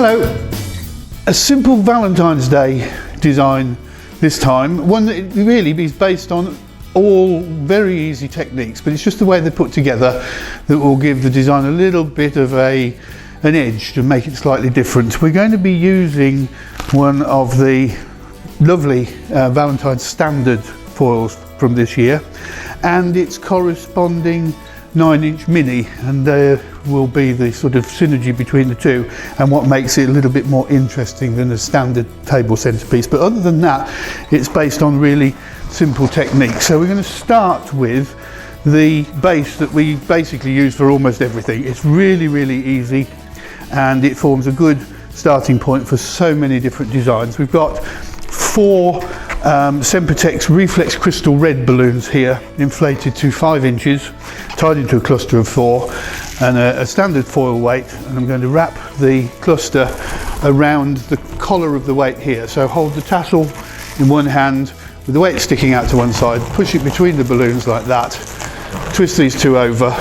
Hello, a simple Valentine's Day design this time, one that really is based on all very easy techniques, but it's just the way they're put together that will give the design a little bit of an edge to make it slightly different. We're going to be using one of the lovely Valentine's standard foils from this year and its corresponding 9-inch mini, and there will be the sort of synergy between the two and what makes it a little bit more interesting than a standard table centerpiece. But other than that, it's based on really simple techniques. So we're going to start with the base that we basically use for almost everything. It's really easy and it forms a good starting point for so many different designs. We've got 4 Centrepieces Reflex crystal red balloons here, inflated to 5 inches, tied into a cluster of 4, and a standard foil weight, and I'm going to wrap the cluster around the collar of the weight here. So hold the tassel in one hand with the weight sticking out to one side, push it between the balloons like that, twist these two over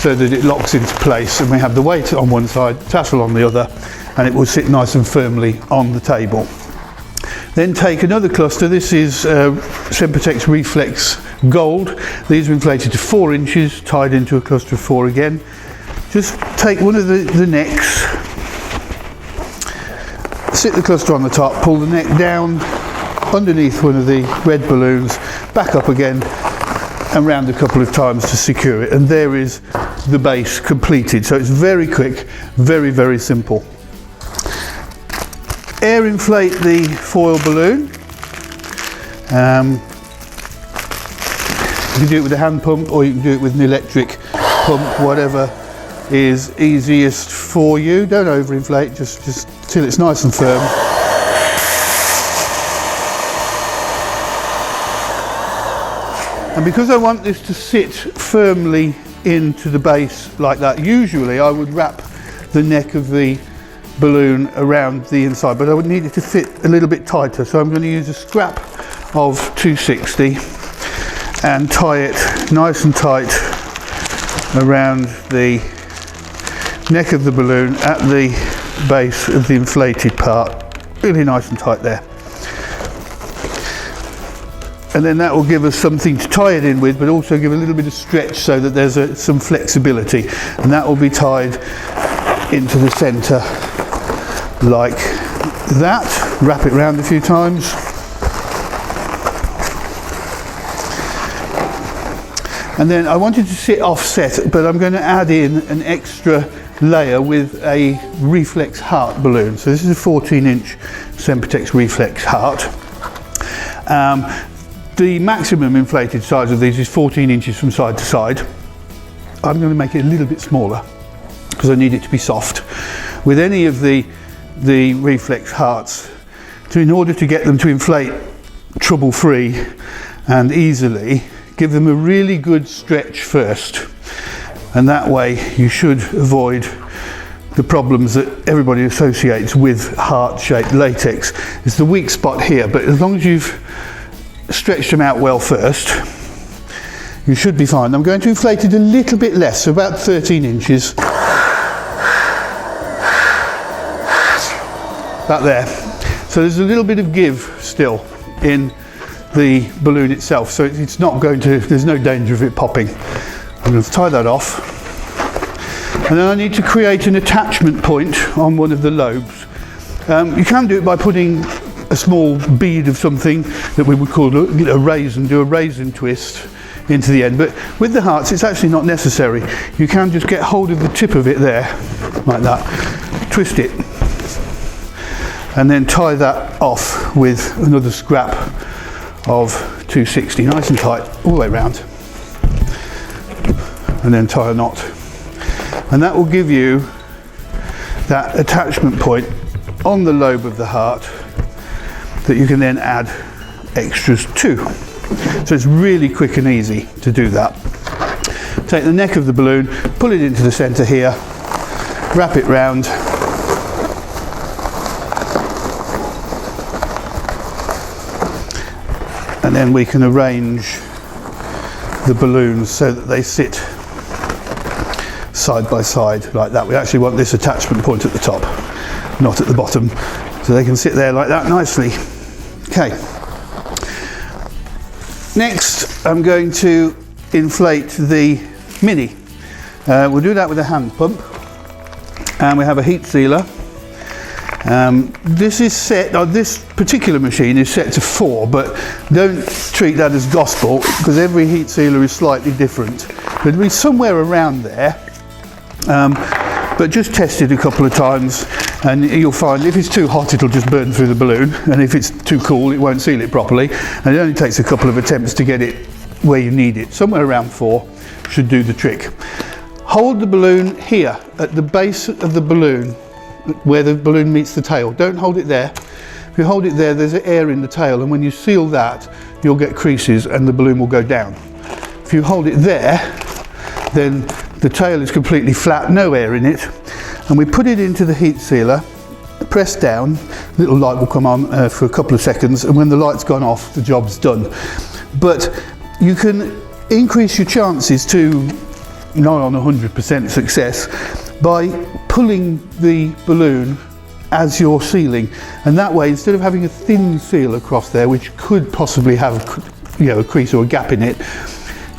so that it locks into place, and we have the weight on one side, tassel on the other, and it will sit nice and firmly on the table. Then take another cluster. This is Centrepieces Reflex Gold. These are inflated to 4 inches, tied into a cluster of 4 again. Just take one of the necks, sit the cluster on the top, pull the neck down underneath one of the red balloons, back up again and round a couple of times to secure it. And there is the base completed. So it's very quick, very simple. Air inflate the foil balloon. You can do it with a hand pump or you can do it with an electric pump, whatever is easiest for you. Don't overinflate, just till it's nice and firm. And because I want this to sit firmly into the base like that, usually I would wrap the neck of the balloon around the inside, but I would need it to fit a little bit tighter, so I'm going to use a scrap of 260 and tie it nice and tight around the neck of the balloon at the base of the inflated part, really nice and tight there. And then that will give us something to tie it in with, but also give a little bit of stretch so that there's some flexibility, and that will be tied into the center like that. Wrap it round a few times. And then I wanted to sit offset, but I'm going to add in an extra layer with a Reflex Heart balloon. So this is a 14-inch Centrepieces Reflex Heart. The maximum inflated size of these is 14 inches from side to side. I'm going to make it a little bit smaller because I need it to be soft. With any of the Reflex Hearts, in order to get them to inflate trouble-free and easily, give them a really good stretch first, and that way you should avoid the problems that everybody associates with heart-shaped latex. It's the weak spot here, but as long as you've stretched them out well first, you should be fine. I'm going to inflate it a little bit less, so about 13 inches. About there. So there's a little bit of give still in the balloon itself, so it's not going to, there's no danger of it popping. I'm going to tie that off, and then I need to create an attachment point on one of the lobes. You can do it by putting a small bead of something that we would call a raisin, do a raisin twist into the end, but with the hearts it's actually not necessary. You can just get hold of the tip of it there like that, twist it, and then tie that off with another scrap of 260, nice and tight all the way around, and then tie a knot, and that will give you that attachment point on the lobe of the heart that you can then add extras to. So it's really quick and easy to do that. Take the neck of the balloon, pull it into the center here, wrap it round, and then we can arrange the balloons so that they sit side by side like that. We actually want this attachment point at the top. not at the bottom, so they can sit there like that nicely. Okay. Next, I'm going to inflate the Mini. We'll do that with a hand pump, and we have a heat sealer. This is set, this particular machine is set to 4, but don't treat that as gospel, because every heat sealer is slightly different. But it'll be somewhere around there, but just test it a couple of times, and you'll find if it's too hot it'll just burn through the balloon, and if it's too cool it won't seal it properly, and it only takes a couple of attempts to get it where you need it. Somewhere around 4 should do the trick. Hold the balloon here at the base of the balloon where the balloon meets the tail. Don't hold it there. If you hold it there, there's air in the tail, and when you seal that you'll get creases and the balloon will go down. If you hold it there, then the tail is completely flat, no air in it, and we put it into the heat sealer, press down, little light will come on for a couple of seconds, and when the light's gone off the job's done. But you can increase your chances to nigh on 100% success by pulling the balloon as you're sealing, and that way instead of having a thin seal across there which could possibly have a crease or a gap in it,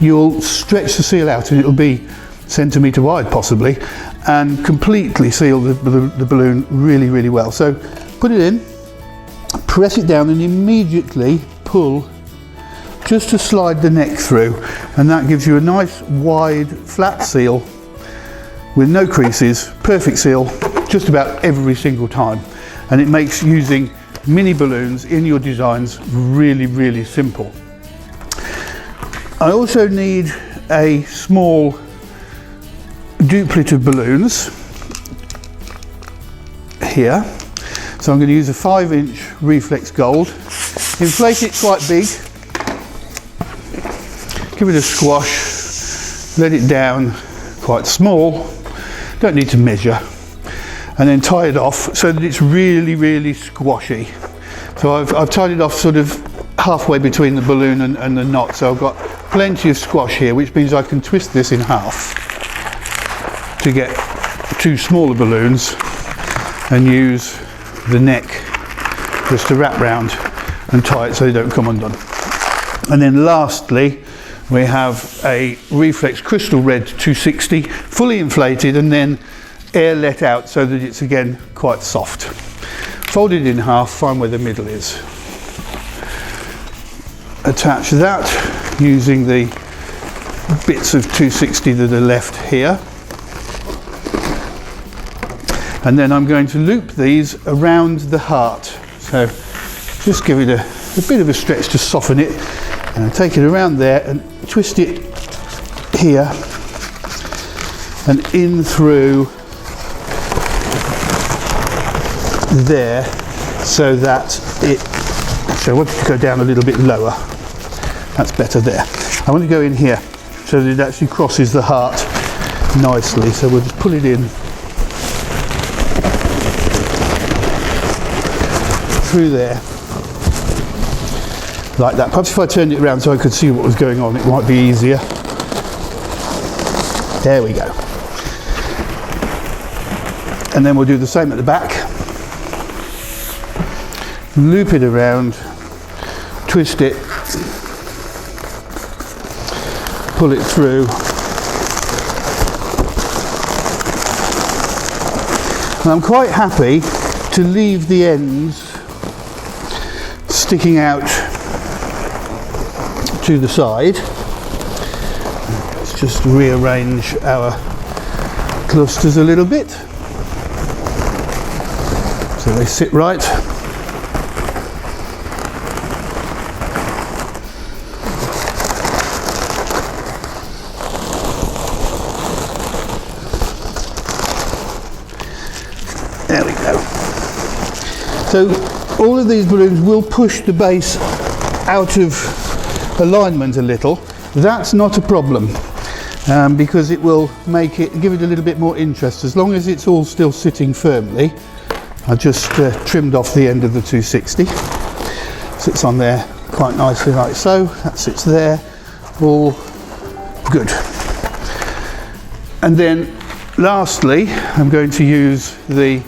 you'll stretch the seal out and it'll be centimetre wide possibly, and completely seal the balloon really, really well. So put it in, press it down, and immediately pull just to slide the neck through, and that gives you a nice wide flat seal with no creases, perfect seal just about every single time, and it makes using mini balloons in your designs really, really simple. I also need a small duplicate of balloons here, so I'm going to use a 5-inch Reflex Gold. Inflate it quite big, give it a squash, let it down quite small, don't need to measure, and then tie it off so that it's really, really squashy. So I've tied it off sort of halfway between the balloon and the knot, so I've got plenty of squash here, which means I can twist this in half to get 2 smaller balloons and use the neck just to wrap round and tie it so they don't come undone. And then lastly, we have a Reflex Crystal Red 260, fully inflated and then air let out so that it's again quite soft. Fold it in half, find where the middle is. Attach that using the bits of 260 that are left here. And then I'm going to loop these around the heart. So just give it a bit of a stretch to soften it, and take it around there and twist it here and in through there, so that so I want it to go down a little bit lower. That's better there. I want to go in here so that it actually crosses the heart nicely, so we'll just pull it in through there like that. Perhaps if I turned it around so I could see what was going on, it might be easier. There we go. And then we'll do the same at the back. Loop it around, twist it, pull it through. And I'm quite happy to leave the ends sticking out to the side. Let's just rearrange our clusters a little bit so they sit right. There we go. So all of these balloons will push the base out of alignment a little. That's not a problem, because it will give it a little bit more interest as long as it's all still sitting firmly. I just trimmed off the end of the 260. Sits on there quite nicely like so. That sits there, all good. And then lastly, I'm going to use the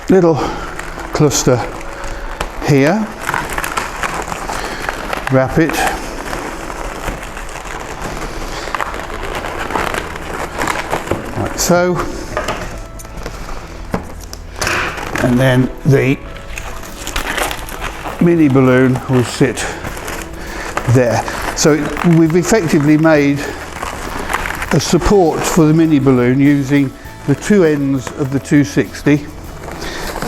little cluster here, wrap it, like so, and then the mini balloon will sit there. So we've effectively made a support for the mini balloon using the two ends of the 260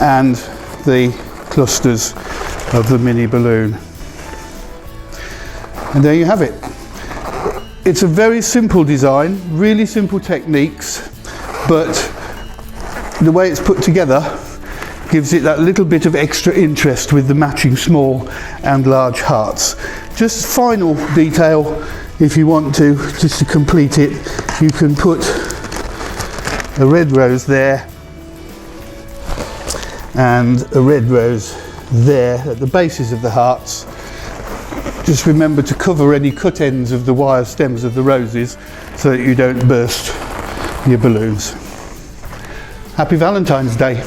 and the clusters of the mini balloon. And there you have it. It's a very simple design, really simple techniques, but the way it's put together gives it that little bit of extra interest with the matching small and large hearts. Just final detail, if you want to, just to complete it, you can put a red rose there and a red rose there at the bases of the hearts. Just remember to cover any cut ends of the wire stems of the roses so that you don't burst your balloons. Happy Valentine's Day.